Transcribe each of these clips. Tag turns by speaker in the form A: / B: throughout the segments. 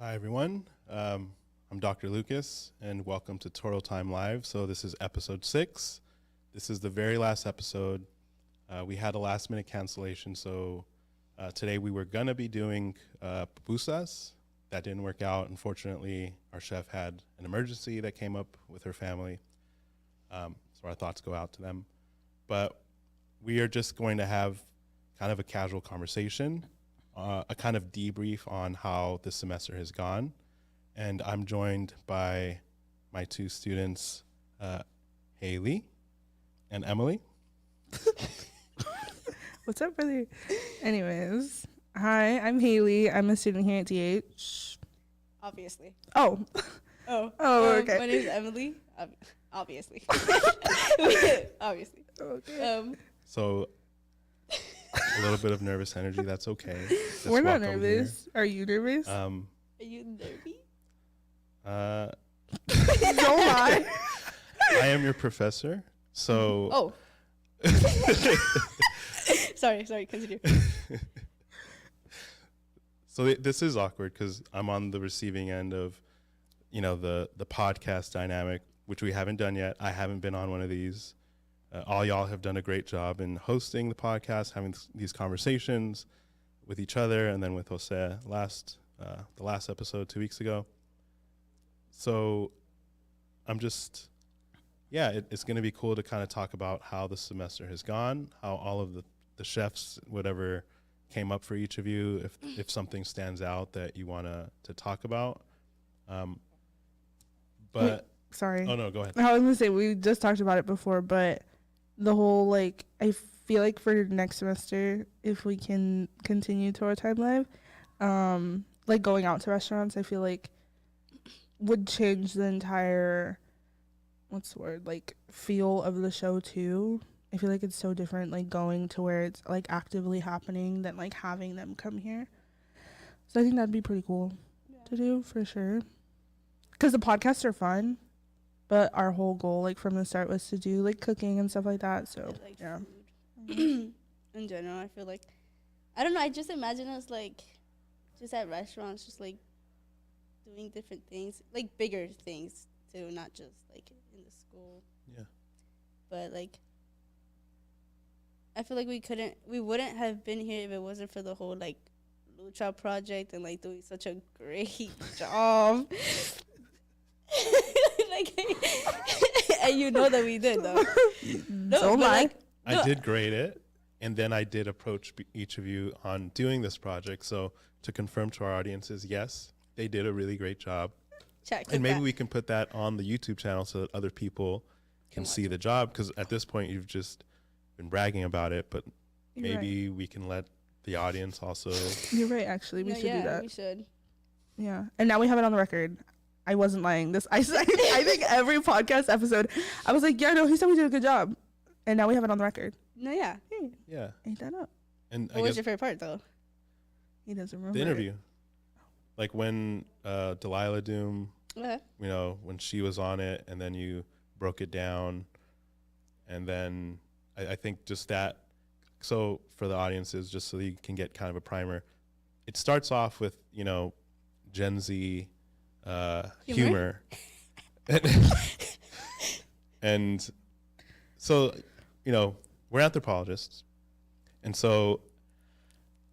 A: Hi, everyone. I'm Dr. Lucas, and welcome to Toro Time Live. So this is episode 6. This is the very last episode. We had a last-minute cancellation, so today we were going to be doing pupusas. That didn't work out. Unfortunately, our chef had an emergency that came up with her family, so our thoughts go out to them. But we are just going to have kind of a casual conversation, a kind of debrief on how this semester has gone. And I'm joined by my two students, Haley and Emily.
B: What's up, brother? Anyways, hi, I'm Haley. I'm a student here at DH.
C: Obviously.
B: Oh. Okay.
C: My name is Emily. Obviously. Obviously.
B: Okay.
A: So a little bit of nervous energy. That's okay. Just
B: We're not
A: welcome
B: nervous. Are you nervous?
A: here.
C: Are you nervy?
B: Don't lie.
A: I am your professor. So
C: Oh. Sorry, continue.
A: So this is awkward because I'm on the receiving end of, the podcast dynamic, which we haven't done yet. I haven't been on one of these. All y'all have done a great job in hosting the podcast, having these conversations with each other, and then with Jose the last episode 2 weeks ago. So I'm just, it's going to be cool to kind of talk about how the semester has gone, how all of the chefs, whatever came up for each of you, if something stands out that you want to talk about. But
B: Sorry.
A: oh no, go ahead.
B: I was going to say, we just talked about it before, but the whole, I feel like for next semester, if we can continue to our time live, going out to restaurants, I feel like would change the entire, feel of the show too. I feel like it's so different, going to where it's, actively happening than, having them come here. So I think that'd be pretty cool to do, for sure. Because the podcasts are fun, but our whole goal, from the start, was to do, cooking and stuff like that, so, yeah.
C: Food. In general, I feel like, I don't know, I just imagine us, just at restaurants, just, doing different things, bigger things, too, not just, in the school.
A: Yeah.
C: But, I feel like we wouldn't have been here if it wasn't for the whole, Lucha project and, doing such a great job. And you know that we did, though. No,
B: Don't
C: but,
B: lie.
A: I did grade it, and then I did approach each of you on doing this project. So to confirm to our audiences, yes, they did a really great job.
C: check.
A: And maybe we can put that on the YouTube channel so that other people can see the job. Because at this point, you've just been bragging about it, but
B: You're
A: maybe we can let the audience also.
B: You're right, actually. We should do that.
C: We should.
B: Yeah. And now we have it on the record. I wasn't lying. I think every podcast episode, I was like, yeah, no, he said we did a good job. And now we have it on the record.
C: No, yeah.
B: Hey,
A: Yeah.
B: ain't that up?
A: And
C: What was your favorite part, though?
B: He doesn't remember.
A: the interview. Like when Delilah Doom,
C: Okay.
A: when she was on it, and then you broke it down. And then I think just that. So for the audiences, just so you can get kind of a primer, it starts off with, Gen Z humor. And so, we're anthropologists. And so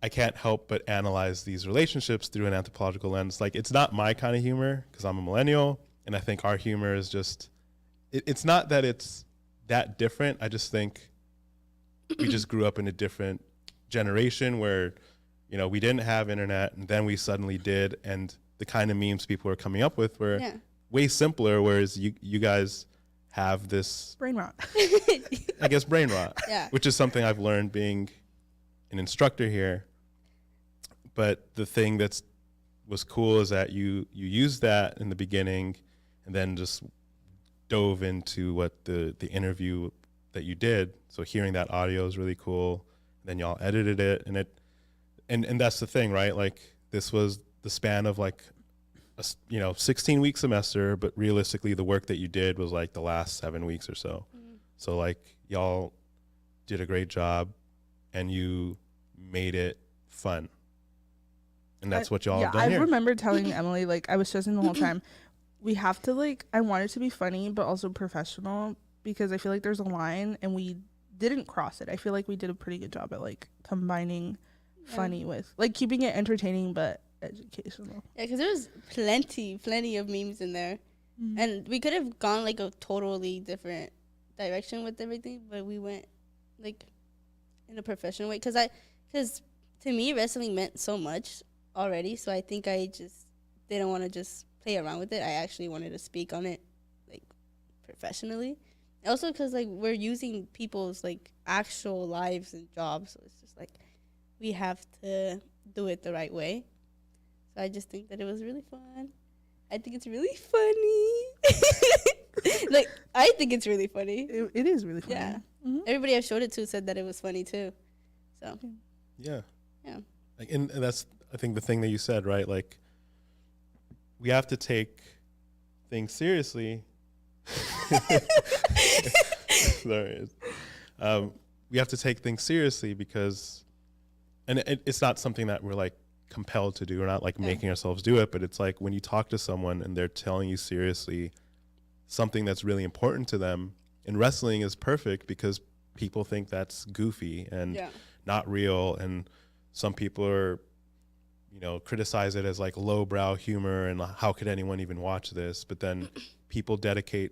A: I can't help but analyze these relationships through an anthropological lens. It's not my kind of humor because I'm a millennial. And I think our humor is just, it's not that it's that different. I just think we just grew up in a different generation where, we didn't have internet and then we suddenly did. And the kind of memes people were coming up with were way simpler, whereas you guys have this
B: Brain rot.
A: I guess brain rot,
C: Yeah.
A: which is something I've learned being an instructor here. But the thing was cool is that you used that in the beginning and then just dove into what the interview that you did. So hearing that audio is really cool. Then y'all edited it, and that's the thing, right? This was the span of a 16-week semester, but realistically the work that you did was the last 7 weeks or so. So y'all did a great job and you made it fun. And that's what y'all
B: yeah,
A: have done
B: I
A: here.
B: remember telling Emily, like, I was stressing the whole time. We have to, like, I want it to be funny, but also professional, because I feel like there's a line and we didn't cross it. I feel like we did a pretty good job at, like, combining funny with, like, keeping it entertaining but educational.
C: Yeah, because there was plenty of memes in there. And we could have gone, like, a totally different direction with everything, but we went, like, in a professional way. Because to me, wrestling meant so much already, so I think I just didn't want to just play around with it. I actually wanted to speak on it, like, professionally. Also because, like, we're using people's, like, actual lives and jobs, so it's just, like, we have to do it the right way. So I just think that it was really fun. I think it's really funny. Like, I think it's really funny.
B: It is really funny.
C: Yeah.
B: Mm-hmm.
C: Everybody I showed it to said that it was funny, too. So,
A: Yeah.
C: Yeah.
A: Like, and that's, I think, the thing that you said, right? Like, we have to take things seriously. Sorry. We have to take things seriously because, and it's not something that we're like compelled to do. We're not like making ourselves do it, but it's like when you talk to someone and they're telling you seriously something that's really important to them. And wrestling is perfect because people think that's goofy and not real, and some people are, you know, criticize it as like lowbrow humor and how could anyone even watch this? But then people dedicate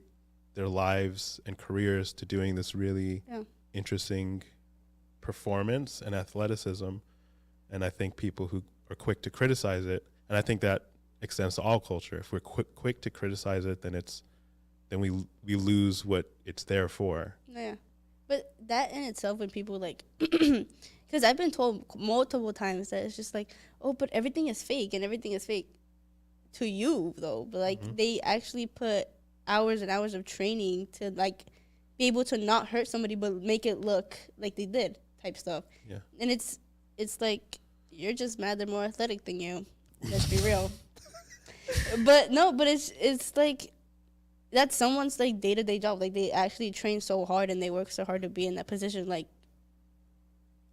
A: their lives and careers to doing this really interesting performance and athleticism. And I think people who are quick to criticize it, and I think that extends to all culture. If we're quick to criticize it, then we lose what it's there for.
C: Yeah. But that in itself, when people like, because I've been told multiple times that it's just like, oh, but everything is fake and everything is fake to you, though. But like, they actually put hours and hours of training to like be able to not hurt somebody, but make it look like they did type stuff.
A: Yeah.
C: And it's like, you're just mad they're more athletic than you. Let's be real. But it's like, that's someone's like day-to-day job. Like, they actually train so hard and they work so hard to be in that position. Like,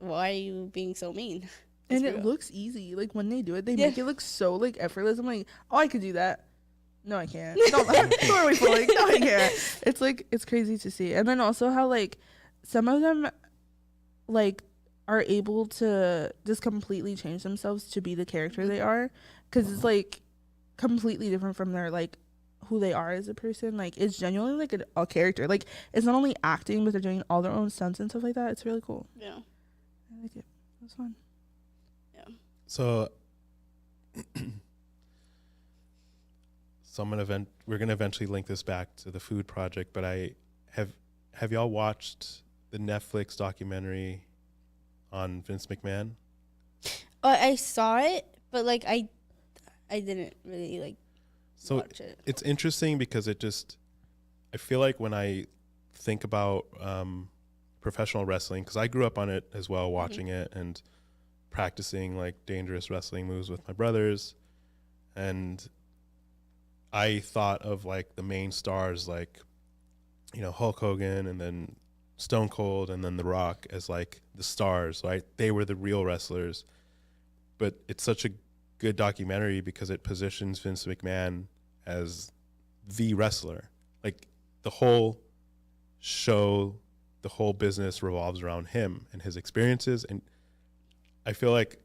C: why are you being so mean?
B: And it looks easy. Like, when they do it, they make it look so like effortless. I'm like, oh, I could do that. No, I can't. No, who are we fooling? No, I can't. It's like, it's crazy to see. And then also how like some of them like are able to just completely change themselves to be the character they are, because it's like completely different from their like who they are as a person. Like, it's genuinely like a character. Like, it's not only acting, but they're doing all their own stunts and stuff like that. It's really cool.
C: Yeah.
B: I like it. It was fun.
C: Yeah.
A: So we're gonna eventually link this back to the food project, but have y'all watched the Netflix documentary on Vince McMahon?
C: I saw it, but like I didn't really like watch it.
A: It's interesting because I feel like when I think about professional wrestling, because I grew up on it as well, watching it and practicing like dangerous wrestling moves with my brothers, and I thought of like the main stars, like, you know, Hulk Hogan and then Stone Cold and then The Rock as like the stars, right? They were the real wrestlers. But it's such a good documentary because it positions Vince McMahon as the wrestler. Like, the whole show, the whole business revolves around him and his experiences. And I feel like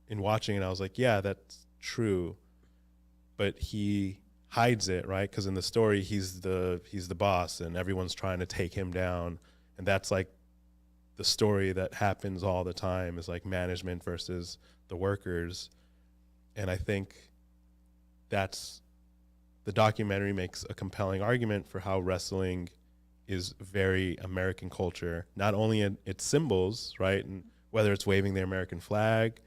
A: in watching it, I was like, yeah, that's true. But he hides it, right? Because in the story, he's the boss and everyone's trying to take him down. And that's like the story that happens all the time, is like management versus the workers. And I think that's, the documentary makes a compelling argument for how wrestling is very American culture, not only in its symbols, right? And whether it's waving the American flag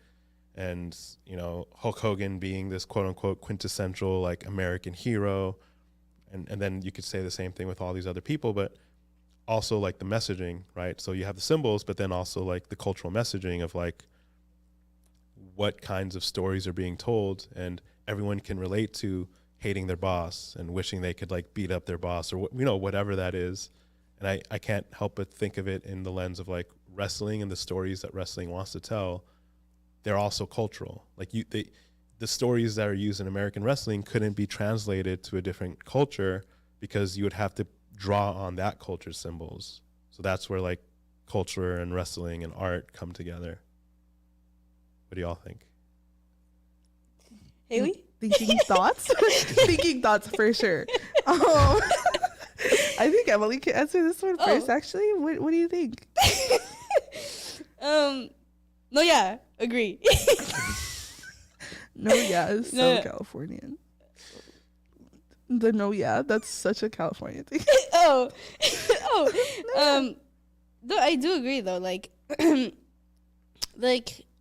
A: and, you know, Hulk Hogan being this quote unquote quintessential like American hero. And then you could say the same thing with all these other people, but also like the messaging, right? So you have the symbols, but then also like the cultural messaging of like what kinds of stories are being told, and everyone can relate to hating their boss and wishing they could like beat up their boss, or, you know, whatever that is. And I can't help but think of it in the lens of like wrestling and the stories that wrestling wants to tell. They're also cultural. Like the stories that are used in American wrestling couldn't be translated to a different culture because you would have to draw on that culture's symbols. So that's where like culture and wrestling and art come together. What do y'all think?
C: Haley?
B: Thinking thoughts? Thinking thoughts for sure. I think Emily can answer this one first, actually. What do you think?
C: No, yeah, agree.
B: No, yeah, is so Californian. The no, yeah, that's such a California thing.
C: oh, no, I do agree though. Like,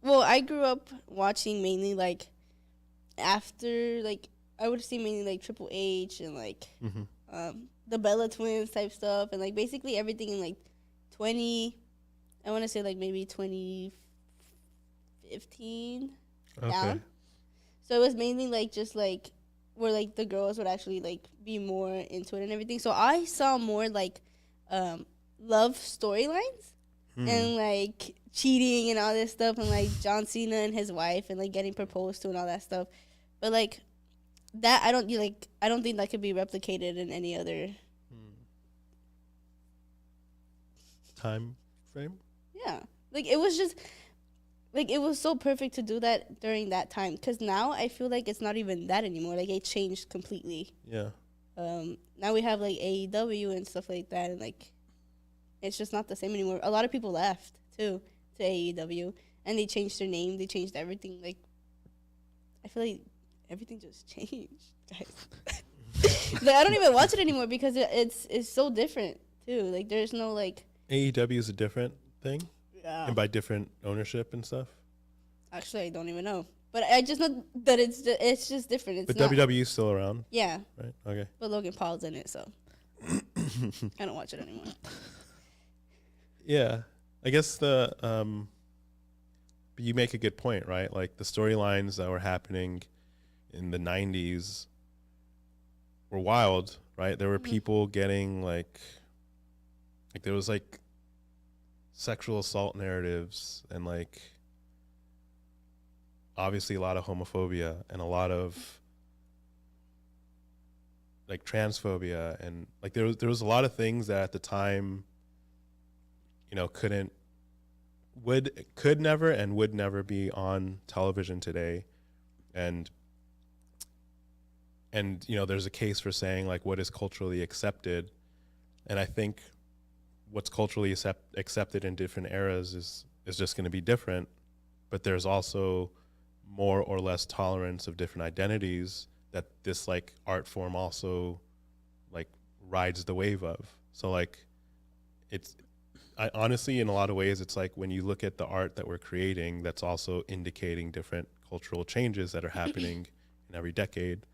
C: well, I grew up watching mainly like after like I would see mainly like Triple H and like the Bella Twins type stuff, and like basically everything in like 20. I want to say like maybe 2015 down. So it was mainly like just like where like the girls would actually like be more into it and everything. So I saw more like love storylines and like cheating and all this stuff, and like John Cena and his wife and like getting proposed to and all that stuff. But like that I don't think that could be replicated in any other
A: time frame.
C: Yeah, like it was just like it was so perfect to do that during that time, because now I feel like it's not even that anymore. Like it changed completely.
A: Yeah.
C: Now we have like AEW and stuff like that, and like it's just not the same anymore. A lot of people left too to AEW, and they changed their name. They changed everything. Like I feel like everything just changed, guys. Like I don't even watch it anymore because it's so different too. Like there's no like
A: AEW is a different thing.
C: Yeah.
A: And by different ownership and stuff.
C: Actually, I don't even know, but I just know that it's just different. It's
A: but
C: not,
A: WWE is still around.
C: Yeah.
A: Right. Okay.
C: But Logan Paul's in it, so I don't watch it anymore.
A: Yeah, I guess the but you make a good point, right? Like the storylines that were happening in the 90s were wild, right? There were people getting like there was like sexual assault narratives and like obviously a lot of homophobia and a lot of like transphobia, and like there was a lot of things that at the time, you know, could never and would never be on television today. And you know, there's a case for saying like what is culturally accepted, and I think what's culturally accepted in different eras is just going to be different, but there's also more or less tolerance of different identities that this like art form also like rides the wave of. So like I honestly, in a lot of ways, it's like when you look at the art that we're creating, that's also indicating different cultural changes that are happening in every decade,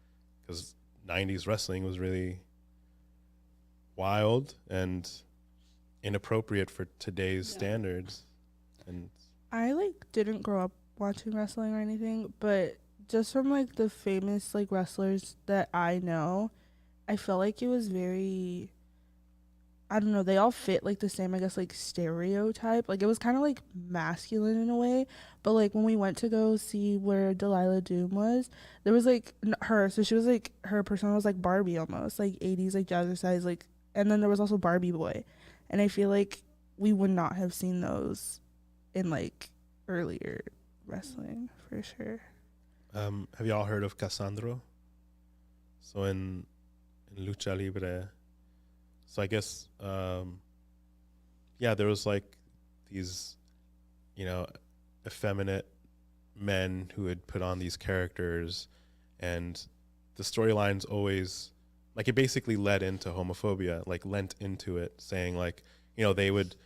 A: because 90s wrestling was really wild and inappropriate for today's standards. And
B: I like didn't grow up watching wrestling or anything, but just from like the famous like wrestlers that I know, I felt like it was very, I don't know, they all fit like the same, I guess, like stereotype. Like it was kind of like masculine in a way, but like when we went to go see where Delilah Doom was, there was like her, so she was like, her persona was like Barbie almost, like 80s like jazzercise, like, and then there was also Barbie Boy, and I feel like we would not have seen those in like earlier wrestling for sure.
A: have y'all heard of Cassandro? So in Lucha Libre, so I guess yeah, there was like these, you know, effeminate men who would put on these characters, and the storylines always, like, it basically led into homophobia, like lent into it, saying like, you know, they would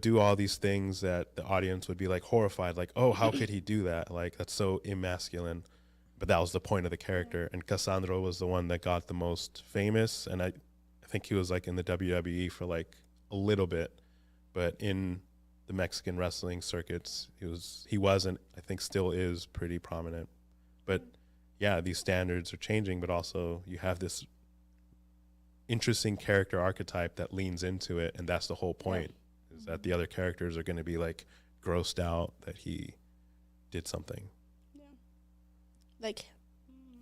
A: do all these things that the audience would be like horrified, like, oh, how could he do that? Like, that's so emasculine. But that was the point of the character. And Cassandro was the one that got the most famous. And I think he was like in the WWE for like a little bit, but in the Mexican wrestling circuits, he wasn't, I think still is pretty prominent. But yeah, these standards are changing, but also you have this interesting character archetype that leans into it. And that's the whole point, is that the other characters are going to be like grossed out that he did something.
C: like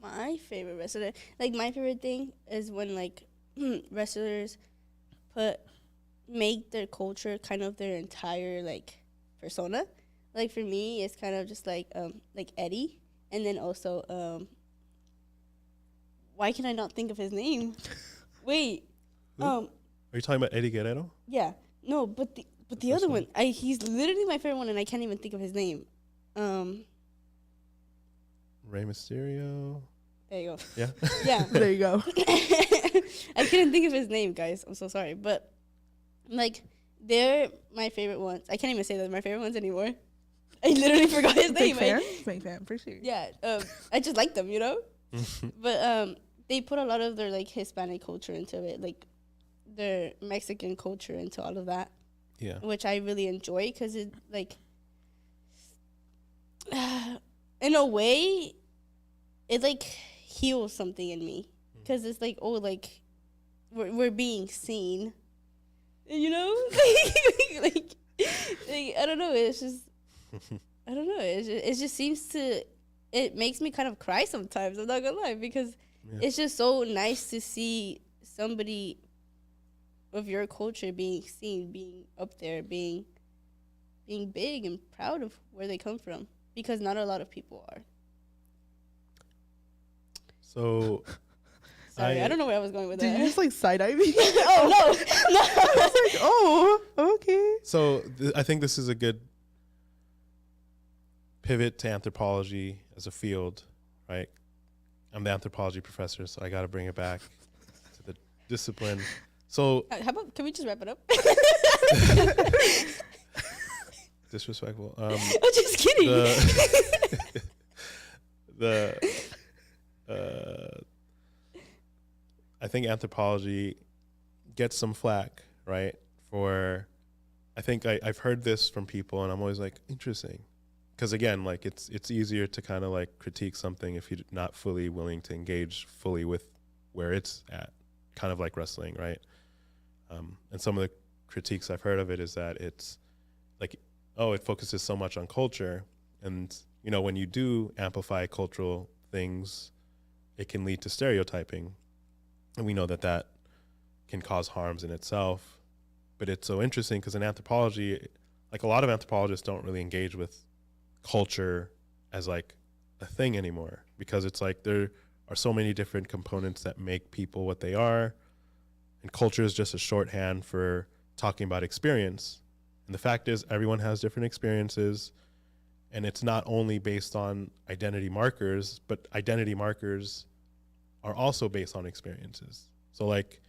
C: my favorite wrestler, like my favorite thing is when like wrestlers make their culture kind of their entire like persona. Like for me, it's kind of just like Eddie, and then also why can I not think of his name? Wait,
A: Who? Are you talking about Eddie Guerrero?
C: yeah, no, but the other one, he's literally my favorite one, and I can't even think of his name.
A: Rey Mysterio.
C: There you go.
A: Yeah.
C: Yeah.
B: There you go.
C: I couldn't think of his name, guys. I'm so sorry, but like they're my favorite ones. I can't even say they're my favorite ones anymore. I literally forgot his name.
B: Big fan for sure.
C: Yeah. I just like them, you know. But they put a lot of their like Hispanic culture into it, like their Mexican culture into all of that.
A: Yeah.
C: Which I really enjoy because it like in a way it like heals something in me because it's like, oh, like we're being seen, you know. like I don't know, it's just I don't know, it just seems to, it makes me kind of cry sometimes, I'm not gonna lie, because it's just so nice to see somebody of your culture being seen, being up there, being big and proud of where they come from, because not a lot of people are.
A: So,
C: Sorry, I don't know where I was going with
B: Did
C: that.
B: you just like side eye me?
C: Oh no, no.
B: I was like, oh, okay.
A: So I think this is a good pivot to anthropology as a field, right? I'm the anthropology professor, so I got to bring it back to the discipline. So
C: How about, can we just wrap it up?
A: disrespectful.
C: I'm just kidding.
A: I think anthropology gets some flack, right? For, I think I've heard this from people, and I'm always like, interesting, because again, like it's easier to kind of like critique something if you're not fully willing to engage fully with where it's at, kind of like wrestling, right? And some of the critiques I've heard of it is that it's like, oh, it focuses so much on culture, and you know, when you do amplify cultural things, it can lead to stereotyping, and we know that that can cause harms in itself. But it's so interesting because in anthropology, like a lot of anthropologists don't really engage with culture as like a thing anymore, because it's like there are so many different components that make people what they are, and culture is just a shorthand for talking about experience. And the fact is, everyone has different experiences, and it's not only based on identity markers, but identity markers are also based on experiences. So like,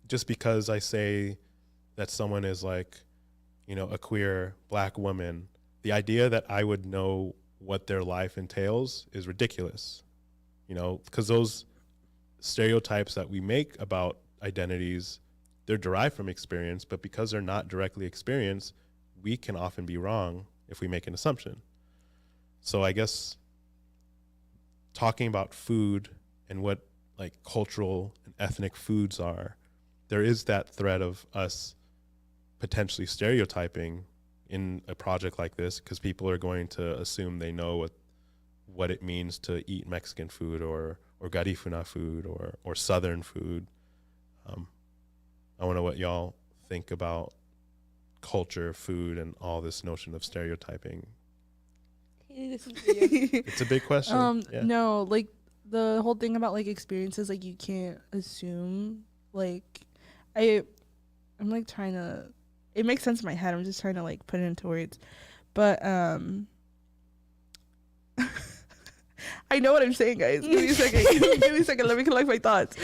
A: just because I say that someone is like, you know, a queer black woman, the idea that I would know what their life entails is ridiculous, you know, because those stereotypes that we make about identities, they're derived from experience, but because they're not directly experienced, we can often be wrong if we make an assumption. So I guess talking about food and what like cultural and ethnic foods are, there is that threat of us potentially stereotyping in a project like this, because people are going to assume they know what it means to eat Mexican food or Garifuna food or Southern food. I want to know what y'all think about culture, food, and all this notion of stereotyping. It's a big question. Yeah.
B: No, like the whole thing about like experiences, like you can't assume. Like I'm like trying to, it makes sense in my head, I'm just trying to like put it into words, but I know what I'm saying, guys. Give me a second. Give me a second. Let me collect my thoughts.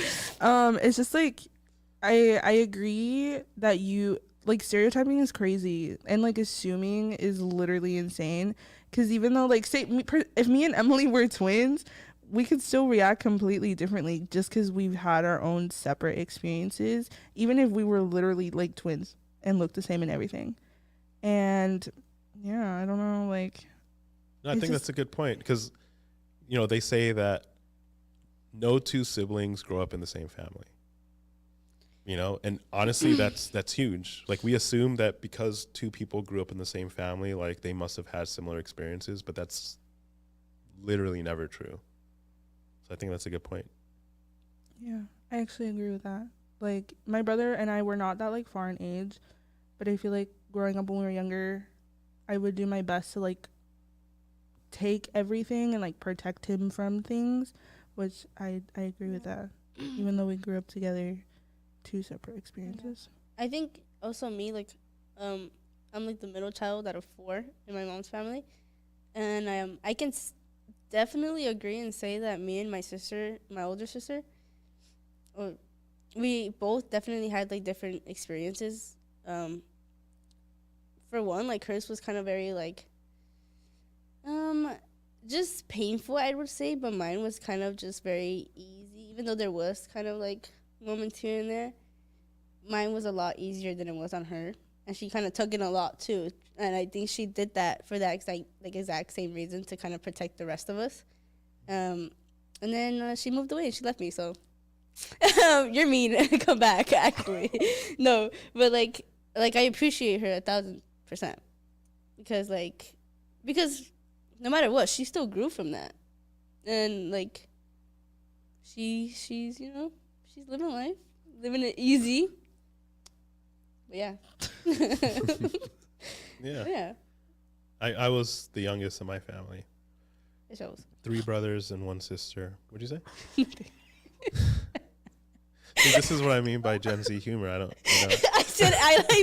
B: It's just like I agree that you like stereotyping is crazy, and like assuming is literally insane. Because even though like say if me and Emily were twins, we could still react completely differently just because we've had our own separate experiences, even if we were literally like twins and looked the same and everything. And yeah, I don't know, like.
A: No, I think that's a good point, because you know, they say that no two siblings grow up in the same family. You know, and honestly, that's huge. Like, we assume that because two people grew up in the same family, like they must have had similar experiences, but that's literally never true. So I think that's a good point.
B: Yeah, I actually agree with that. Like, my brother and I were not that, like, far in age, but I feel like growing up when we were younger, I would do my best to, like, take everything and, like, protect him from things, which I agree with that. Even though we grew up together, two separate experiences.
C: I think also me, like, I'm like the middle child out of 4 in my mom's family, and I can definitely agree and say that me and my sister, my older sister, we both definitely had like different experiences. For one, like hers was kind of very like, just painful, I would say, but mine was kind of just very easy. Even though there was kind of like moments here and there, mine was a lot easier than it was on her, and she kind of took in a lot too. And I think she did that for that exact same reason, to kind of protect the rest of us. And then she moved away and she left me. So you're mean. Come back, actually. No, but like I appreciate her 1,000%, because no matter what, she still grew from that, and like she's she's living life, living it easy. But yeah.
A: Yeah.
C: Yeah.
A: I was the youngest in my family.
C: It shows.
A: 3 brothers and 1 sister. What'd you say? See, this is what I mean by Gen Z humor. I don't, you know.
C: I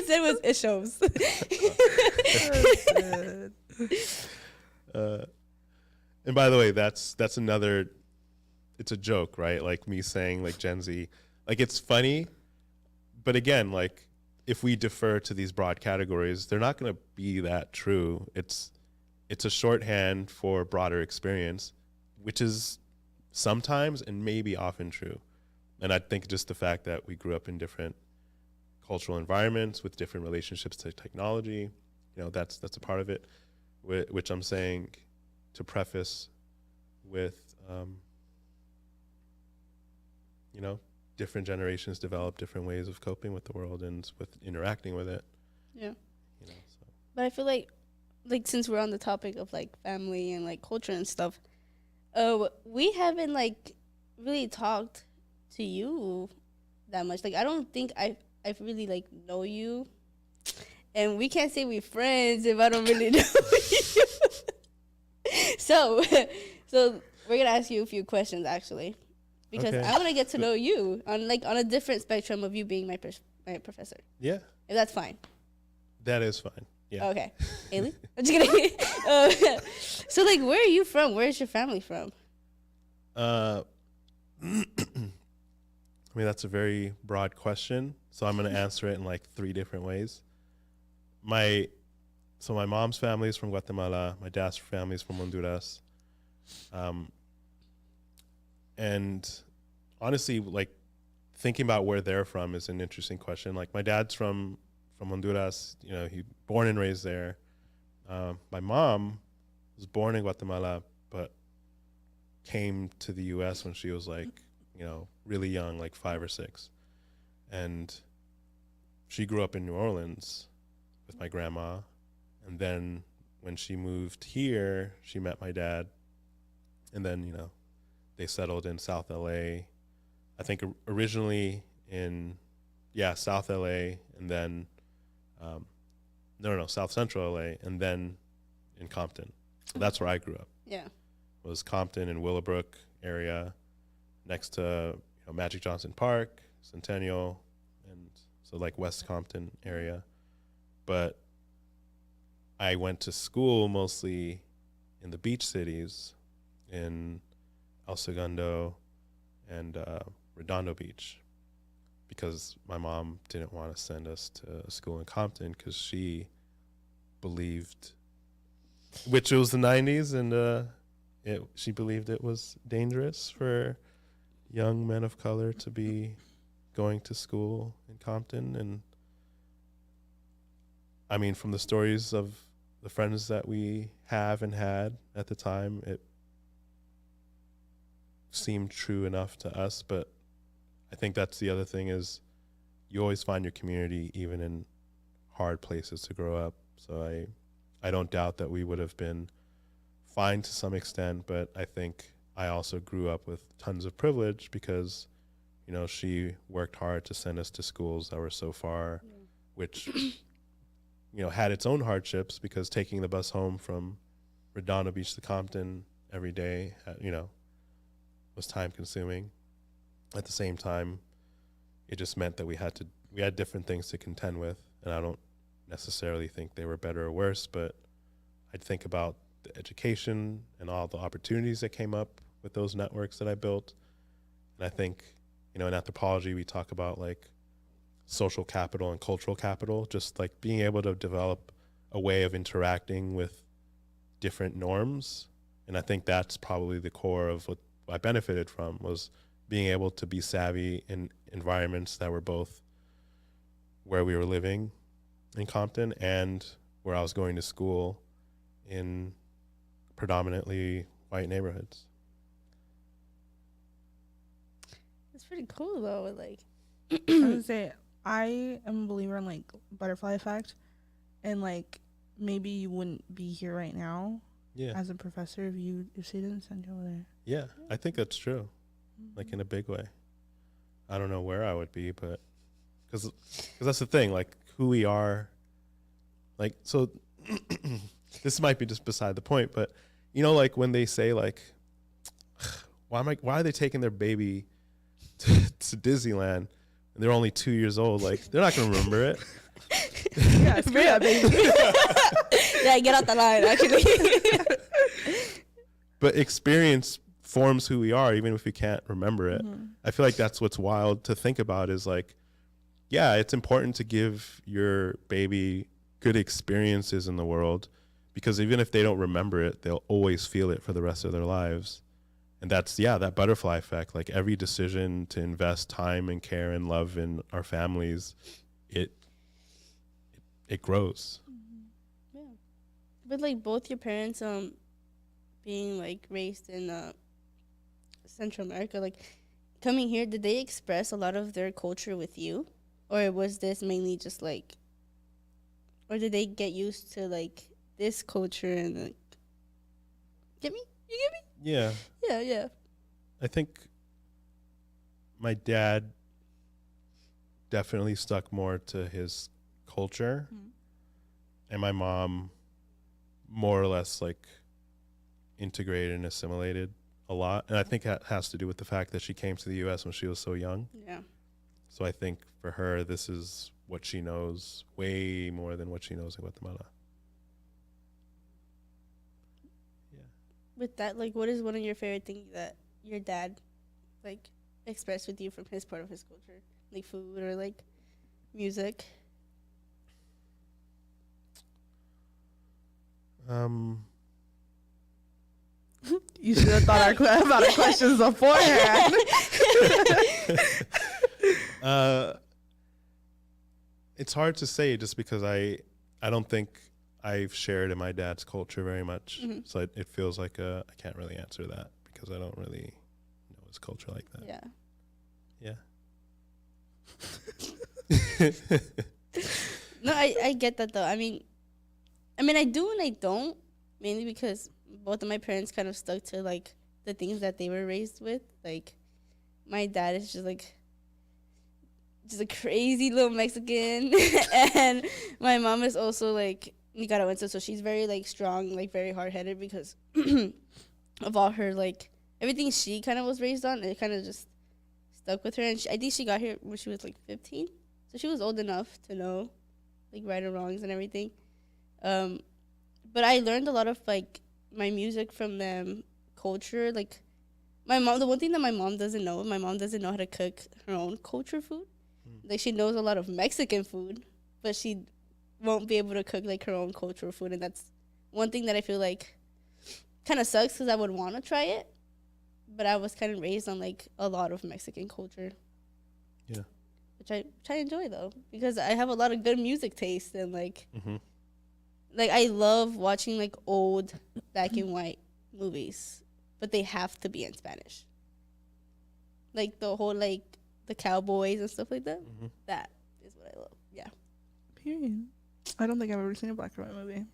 C: said was it shows.
A: And by the way, that's another. It's a joke, right? Like me saying like Gen Z, like it's funny, but again, like if we defer to these broad categories, they're not going to be that true. It's a shorthand for broader experience, which is sometimes and maybe often true. And I think just the fact that we grew up in different cultural environments with different relationships to technology, you know, that's a part of it, which I'm saying to preface with, you know, different generations develop different ways of coping with the world and with interacting with it.
C: Yeah.
A: You know, so.
C: But I feel like since we're on the topic of like family and like culture and stuff, we haven't like really talked to you that much. Like I don't think I really like know you, and we can't say we're friends if I don't really know you. So we're gonna ask you a few questions actually, because
A: Okay.
C: I want to get to know you on a different spectrum of you being my professor.
A: Yeah,
C: If that's fine.
A: that is fine. Yeah.
C: Okay. Ailey? I'm just kidding. So, like, where are you from? Where is your family from?
A: I mean, that's a very broad question, so I'm going to answer it in like 3 different ways. My mom's family is from Guatemala. My dad's family is from Honduras. And honestly, like thinking about where they're from is an interesting question. Like my dad's from Honduras. You know, he born and raised there. My mom was born in Guatemala, but came to the U.S. when she was like, you know, really young, like 5 or 6. And she grew up in New Orleans with my grandma. And then when she moved here, she met my dad. And then, you know, they settled in South LA. I think originally in, South LA, and then, South Central LA, and then in Compton. So that's where I grew up.
C: Yeah.
A: It was Compton and Willowbrook area, next to Magic Johnson Park, Centennial, and so like West Compton area. But I went to school mostly in the beach cities, in El Segundo and Redondo Beach, because my mom didn't want to send us to a school in Compton because she believed, which it was the 90s, and she believed it was dangerous for young men of color to be going to school in Compton. And I mean, from the stories of the friends that we have and had at the time, it seemed true enough to us. But I think that's the other thing, is you always find your community even in hard places to grow up. So I don't doubt that we would have been fine to some extent, but I think I also grew up with tons of privilege because, you know, she worked hard to send us to schools that were so far, which, you know, had its own hardships because taking the bus home from Redondo Beach to Compton every day, you know, was time consuming. At the same time, it just meant that we had different things to contend with, and I don't necessarily think they were better or worse, but I'd think about the education and all the opportunities that came up with those networks that I built. And I think, you know, in anthropology, we talk about like social capital and cultural capital, just like being able to develop a way of interacting with different norms. And I think that's probably the core of what I benefited from, was being able to be savvy in environments that were both where we were living in Compton and where I was going to school in predominantly white neighborhoods.
C: It's pretty cool though. Like,
B: I would say I am a believer in like butterfly effect, and like maybe you wouldn't be here right now
A: Yeah.
B: as a professor if she didn't send you over there.
A: Yeah, I think that's true. Like in a big way. I don't know where I would be, but because that's the thing, like who we are. Like, so this might be just beside the point, but you know, like when they say like, why are they taking their baby to Disneyland and they're only 2 years old? Like they're not gonna remember it.
B: Yeah, screw that baby.
C: yeah, get out the line. Actually,
A: But experience forms who we are, even if we can't remember it.
B: Mm-hmm.
A: I feel like that's what's wild to think about is like, yeah, it's important to give your baby good experiences in the world, because even if they don't remember it, they'll always feel it for the rest of their lives. And that's, yeah, that butterfly effect. Like every decision to invest time and care and love in our families, it grows.
C: yeah. But like both your parents, being like raised in Central America, like coming here, did they express a lot of their culture with you, or was this mainly just like, or did they get used to like this culture and like, get me? You get me?
A: Yeah.
C: Yeah, yeah.
A: I think my dad definitely stuck more to his culture, and my mom more or less like integrated and assimilated a lot. And I think that has to do with the fact that she came to the US when she was so young.
C: Yeah.
A: So I think for her, this is what she knows way more than what she knows in Guatemala. Yeah.
C: With that, like, what is one of your favorite things that your dad, like, expressed with you from his part of his culture? Like food or, like, music?
B: You should have thought about our questions beforehand.
A: It's hard to say just because I don't think I've shared in my dad's culture very much.
C: Mhm.
A: So it feels like I can't really answer that because I don't really know his culture like that.
C: Yeah.
A: Yeah.
C: No, I get that, though. I mean, I do and I don't, mainly because both of my parents kind of stuck to, like, the things that they were raised with. Like, my dad is just, like, just a crazy little Mexican. And my mom is also, like, Nicaraguense, so she's very, like, strong, like, very hard-headed because of all her, like, everything she kind of was raised on. It kind of just stuck with her. And I think she got here when she was, like, 15. So she was old enough to know, like, right and wrongs and everything. But I learned a lot of, like, my music from them, culture. Like, my mom, the one thing that my mom doesn't know how to cook her own culture food. Like, she knows a lot of Mexican food, but she won't be able to cook, like, her own cultural food. And that's one thing that I feel like kind of sucks because I would want to try it. But I was kind of raised on, like, a lot of Mexican culture.
A: Yeah.
C: Which I enjoy, though, because I have a lot of good music taste and, like,
A: Mm-hmm.
C: like, I love watching, like, old black and white movies, but they have to be in Spanish. Like, the whole, like, the cowboys and stuff like that.
A: Mm-hmm.
C: That is what I love. Yeah.
B: Period. I don't think I've ever seen a black and white movie.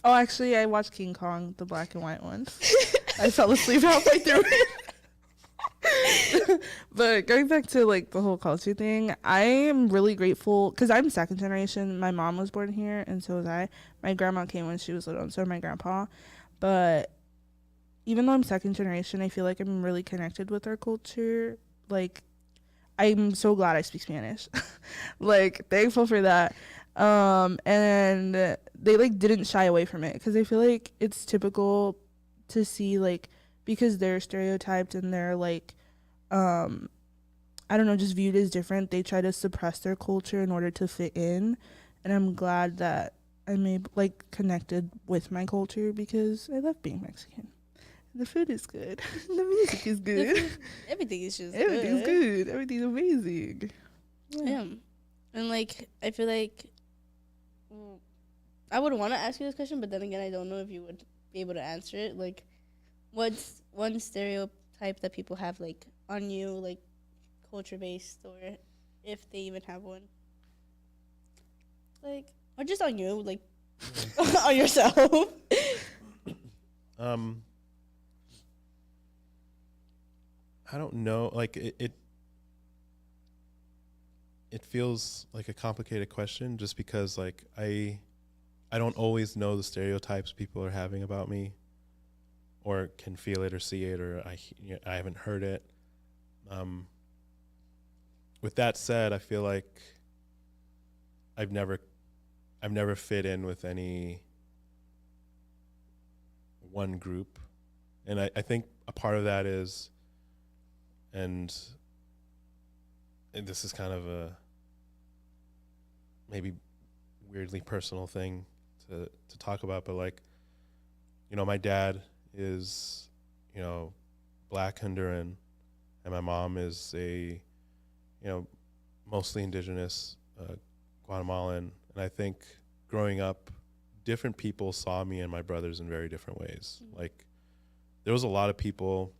B: Oh, actually, I watched King Kong, the black and white ones. I fell asleep halfway through it. But going back to like the whole culture thing, I am really grateful because I'm second generation. My mom was born here, and so was I. My grandma came when she was little, and so did my grandpa. But even though I'm second generation, I feel like I'm really connected with our culture. Like, I'm so glad I speak Spanish. Like, thankful for that. And they like didn't shy away from it because I feel like it's typical to see like because they're stereotyped and they're like I don't know, just viewed as different, they try to suppress their culture in order to fit in. And I'm glad that I'm like connected with my culture because I love being Mexican. The food is good. The music is good.
C: Everything is just
B: Everything's good. Everything's amazing.
C: Yeah. And like I feel like I would want to ask you this question, but then again, I don't know if you would be able to answer it. Like, what's one stereotype that people have like on you, like culture based, or if they even have one, like, or just on you, like on yourself?
A: I don't know. Like it feels like a complicated question just because like I don't always know the stereotypes people are having about me, or can feel it or see it, or I haven't heard it. With that said, I feel like I've never fit in with any one group, and I think a part of that is, and this is kind of a maybe weirdly personal thing to talk about, but like, you know, my dad is, you know, Black Honduran, and my mom is a, you know, mostly indigenous Guatemalan. And I think growing up, different people saw me and my brothers in very different ways. Mm-hmm. Like, there was a lot of people,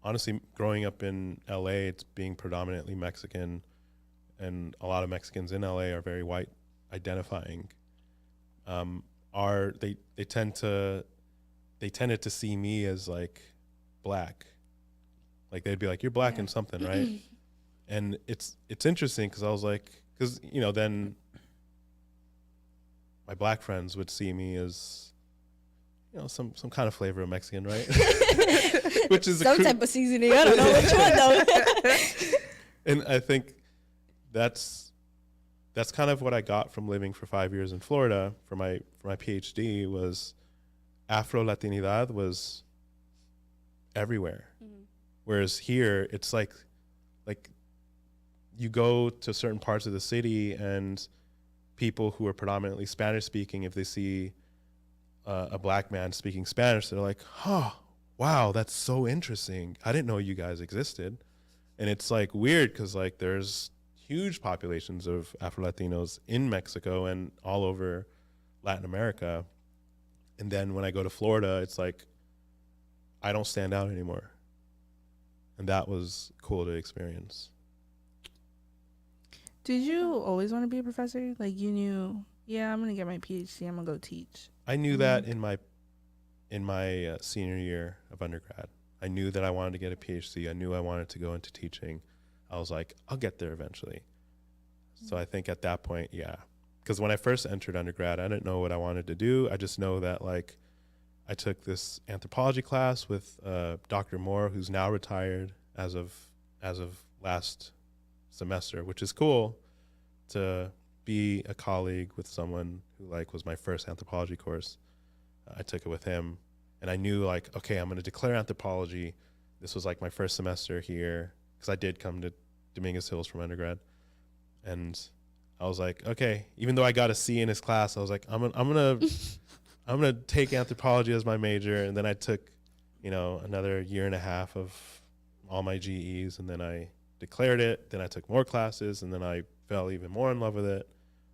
A: honestly, growing up in LA, it's being predominantly Mexican, and a lot of Mexicans in LA are very white identifying. They tended to see me as like black. Like they'd be like, "You're black in something, right?" And it's interesting because I was like, because you know, then my black friends would see me as, you know, some kind of flavor of Mexican, right? Which is
C: some type of seasoning. I don't know which one though.
A: And I think that's kind of what I got from living for 5 years in Florida for my PhD, was Afro-Latinidad was everywhere. Mm-hmm. Whereas here, it's like you go to certain parts of the city and people who are predominantly Spanish speaking, if they see a black man speaking Spanish, they're like, "Oh, wow, that's so interesting. I didn't know you guys existed." And it's like weird because like there's huge populations of Afro-Latinos in Mexico and all over Latin America. And then when I go to Florida, it's like I don't stand out anymore. And that was cool to experience.
B: Did you always want to be a professor? Like you knew, yeah, I'm going to get my PhD, I'm going to go teach.
A: I knew that in my senior year of undergrad. I knew that I wanted to get a PhD. I knew I wanted to go into teaching. I was like, I'll get there eventually. So I think at that point, yeah. Because when I first entered undergrad, I didn't know what I wanted to do. I just know that like I took this anthropology class with Dr. Moore, who's now retired as of last semester, which is cool to be a colleague with someone who like was my first anthropology course. I took it with him, and I knew like, okay, I'm going to declare anthropology. This was like my first semester here because I did come to Dominguez Hills from undergrad, and I was like, okay, even though I got a C in his class, I was like, I'm gonna take anthropology as my major. And then I took, you know, another year and a half of all my GEs, and then I declared it. Then I took more classes, and then I fell even more in love with it.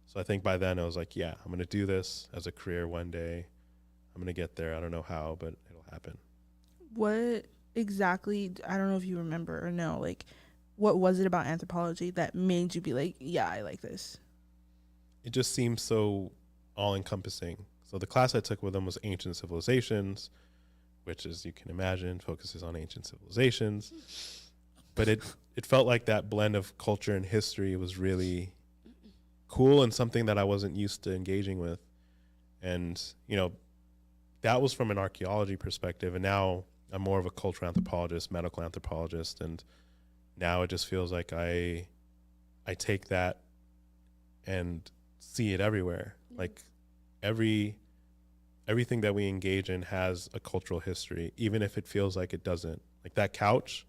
A: So I think by then I was like, yeah, I'm gonna do this as a career one day. I'm gonna get there. I don't know how, but it'll happen.
B: What exactly? I don't know if you remember or no. Like, what was it about anthropology that made you be like, yeah, I like this?
A: It just seems so all encompassing. So the class I took with them was Ancient Civilizations, which, as you can imagine, focuses on ancient civilizations. But it felt like that blend of culture and history was really cool and something that I wasn't used to engaging with. And, you know, that was from an archaeology perspective. And now I'm more of a cultural anthropologist, medical anthropologist. And now it just feels like I take that and see it everywhere. Like everything that we engage in has a cultural history, even if it feels like it doesn't. Like that couch,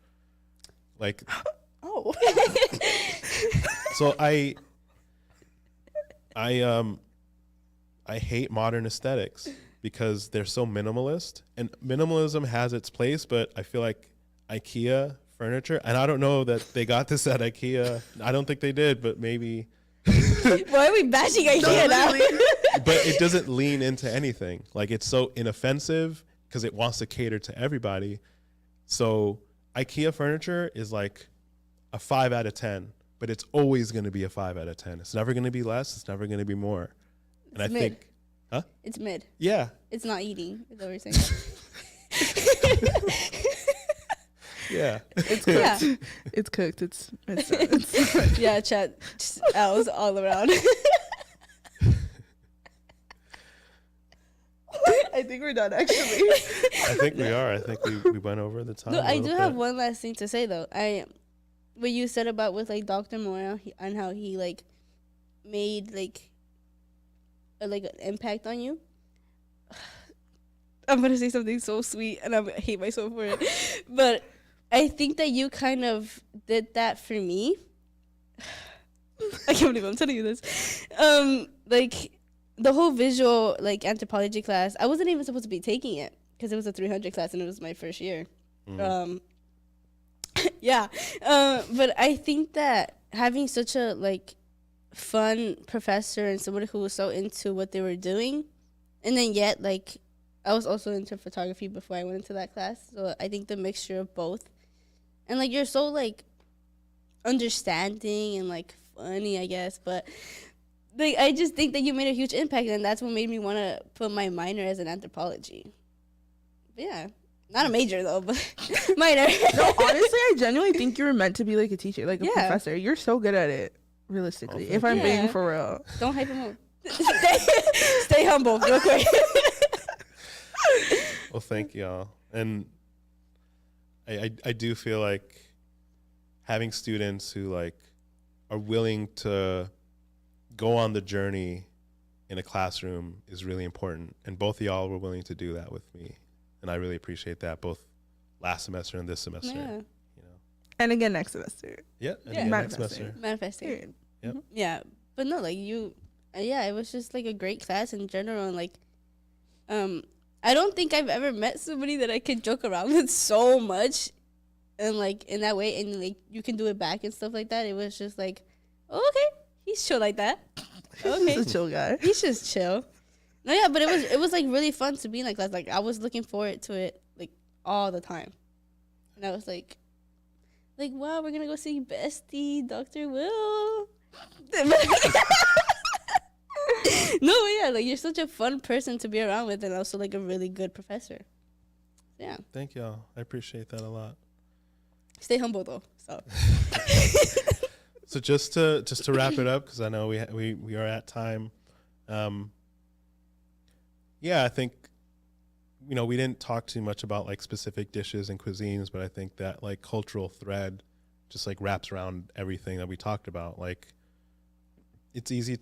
A: like
B: Oh.
A: so I hate modern aesthetics because they're so minimalist, and minimalism has its place, but I feel like IKEA furniture, and I don't know that they got this at IKEA. I don't think they did, but maybe.
C: Why are we bashing IKEA now?
A: But it doesn't lean into anything. Like, it's so inoffensive because it wants to cater to everybody. So IKEA furniture is like a 5 out of 10, but it's always going to be a 5 out of 10. It's never going to be less. It's never going to be more. And
C: It's
A: I
C: mid.
A: think,
C: It's mid.
A: yeah,
C: It's not eating. Is that what you're saying?
A: yeah.
B: It's
C: Yeah.
B: cooked. It's cooked. It's
C: Yeah, chat. Just L's all around.
B: I think we're done actually.
A: I think we are. I think we went over the time.
C: No,
A: a
C: I
A: little
C: do have
A: bit.
C: one last thing to say though. What you said about with like Dr. Morel and how he like made like an impact on you. I'm gonna say something so sweet, and I hate myself for it, but I think that you kind of did that for me. I can't believe I'm telling you this. Like the whole visual like anthropology class, I wasn't even supposed to be taking it because it was a 300 class and it was my first year. Yeah, but I think that having such a like fun professor and somebody who was so into what they were doing, and then yet like I was also into photography before I went into that class, so I think the mixture of both, and like you're so like understanding and like funny, I guess, but like I just think that you made a huge impact, and that's what made me want to put my minor as an anthropology. But yeah, not a major though, but minor.
B: No, honestly, I genuinely think you were meant to be like a teacher, like a
C: Yeah.
B: professor. You're so good at it, realistically.
A: Oh,
B: If I'm
C: thank
B: being
C: you.
B: for real.
C: Don't hype him up. Stay humble, real quick.
A: Well, thank y'all. And I do feel like having students who like are willing to go on the journey in a classroom is really important. And both of y'all were willing to do that with me. And I really appreciate that, both last semester and this semester.
C: Yeah,
A: You know.
B: And again next semester.
A: Yeah. And
C: Yeah.
A: again, next
B: Manifesting.
A: semester.
C: manifesting.
B: Period.
A: Yep.
C: Yeah, but no, like you, yeah, it was just like a great class in general, and like, I don't think I've ever met somebody that I could joke around with so much, and like in that way, and like you can do it back and stuff like that. It was just like, oh, okay, he's chill like that. Okay,
B: He's a chill guy.
C: he's just chill. No, yeah, but it was like really fun to be in that class. Like I was looking forward to it like all the time, and I was like wow, we're gonna go see Bestie, Dr. Will. No, yeah, like you're such a fun person to be around with, and also like a really good professor. Yeah,
A: Thank y'all. I appreciate that a lot.
C: stay humble though. So
A: So just to wrap it up, because I know we are at time. Yeah, I think, you know, we didn't talk too much about like specific dishes and cuisines, but I think that like cultural thread just like wraps around everything that we talked about. Like it's easy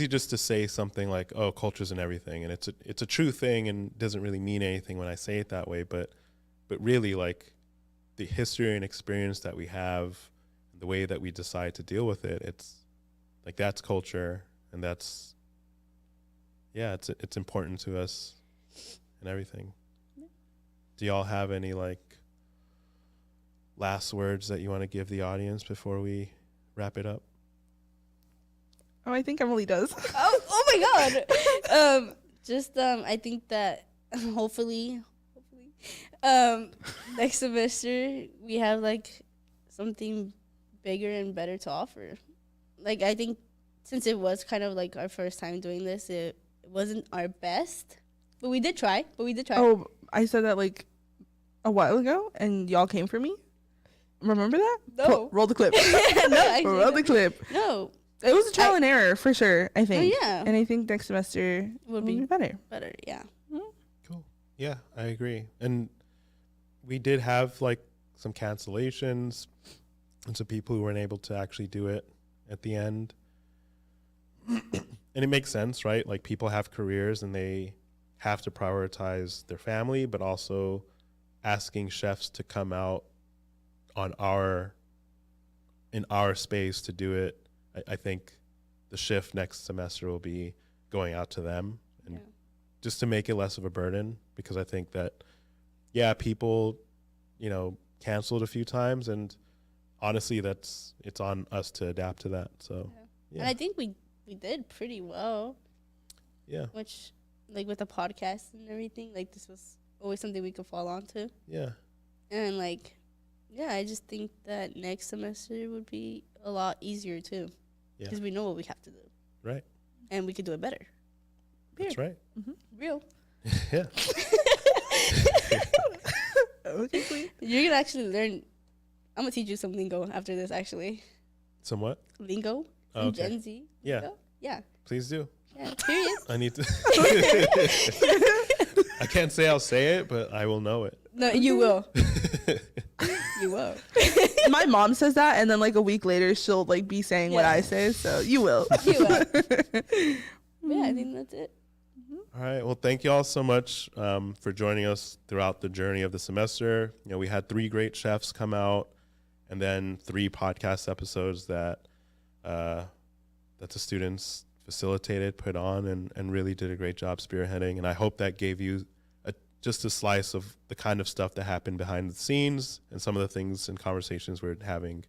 A: just to say something like, oh, culture's in everything, and it's a true thing and doesn't really mean anything when I say it that way, but really like the history and experience that we have, the way that we decide to deal with it, it's like that's culture, and that's it's important to us and everything. Do y'all have any like last words that you want to give the audience before we wrap it up?
B: Oh, I think Emily does.
C: oh my god. I think that hopefully next semester we have like something bigger and better to offer. Like I think since it was kind of like our first time doing this, it wasn't our best, but we did try.
B: Oh, I said that like a while ago, and y'all came for me. Remember that?
C: No.
B: Roll the clip.
C: No, actually,
B: Roll the clip.
C: no.
B: It was a trial and error for sure, I think.
C: Oh, yeah.
B: And I think next semester
C: Would
B: will
C: be
B: be better.
C: better, yeah.
A: Cool. Yeah, I agree. And we did have like some cancellations and some people who weren't able to actually do it at the end. And it makes sense, right? Like people have careers and they have to prioritize their family, but also asking chefs to come out on in our space to do it. I think the shift next semester will be going out to them and
C: Yeah.
A: just to make it less of a burden, because I think that, yeah, people, you know, canceled a few times, and honestly, it's on us to adapt to that. So,
C: And I think we did pretty well,
A: yeah,
C: which, like, with the podcast and everything, like, this was always something we could fall on to.
A: yeah,
C: And, like, yeah, I just think that next semester would be a lot easier, too.
A: Yeah.
C: Because we know what we have to do.
A: right.
C: And we could do it better.
A: That's right.
C: Real.
A: Yeah.
B: Okay, queen.
C: You're going to actually learn. I'm going to teach you some lingo after this, actually.
A: Somewhat.
C: Lingo.
A: Oh,
C: Some
A: okay.
C: Gen Z.
A: Yeah.
C: Lingo. Yeah.
A: Please do.
C: Yeah. Period.
A: I need to. I can't say I'll say it, but I will know it.
C: No, you will. You will.
B: My mom says that, and then like a week later, she'll like be saying what
C: Yeah.
B: I say. So you will.
C: You will. Yeah, I think that's it.
A: All right. Well, thank you all so much for joining us throughout the journey of the semester. You know, we had 3 great chefs come out, and then 3 podcast episodes that the students facilitated, put on, and really did a great job spearheading. And I hope that gave you just a slice of the kind of stuff that happened behind the scenes and some of the things and conversations we're having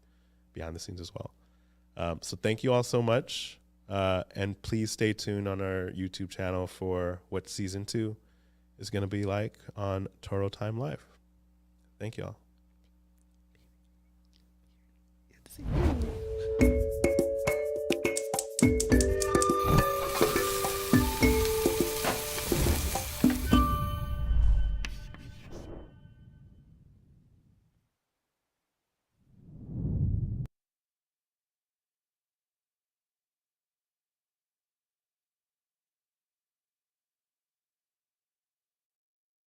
A: behind the scenes as well. So thank you all so much. And please stay tuned on our YouTube channel for what season 2 is going to be like on Toro Time Live. Thank you all.